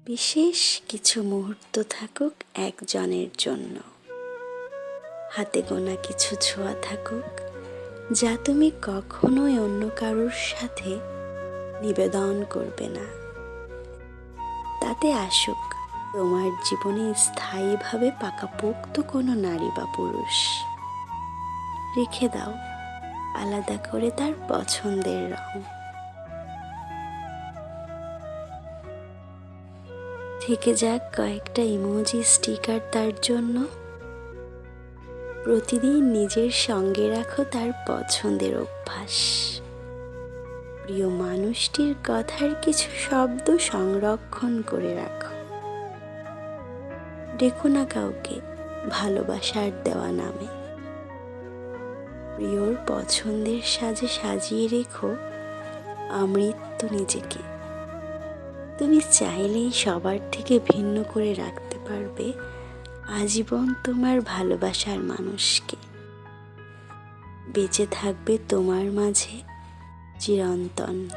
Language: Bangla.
বিশেষ কিছু মুহূর্ত থাকুক একজনের জন্য, হাতে গোনা কিছু ছোঁয়া থাকুক যা তুমি কখনোই অন্য কারোর সাথে নিবেদন করবে না। তাতে আসুক তোমার জীবনে স্থায়ীভাবে পাকাপোক্ত কোনো নারী বা পুরুষ, রেখে দাও আলাদা করে তার পছন্দের রং। থেকে যাক কয়েকটা ইমোজি স্টিকার তার জন্য। প্রতিদিন নিজের সঙ্গে রাখো তার পছন্দের অভ্যাস। প্রিয় মানুষটির কথার কিছু শব্দ সংরক্ষণ করে রাখো। ডেকো না কাউকে ভালোবাসার দেওয়া নামে। প্রিয়র পছন্দের সাজে সাজিয়ে রেখো আমৃত্যু নিজেকে। তুমি চাইলেই সবার থেকে ভিন্ন করে রাখতে পারবে আজীবন তোমার ভালোবাসার মানুষকে। বেঁচে থাকবে তোমার মাঝে চিরন্তন।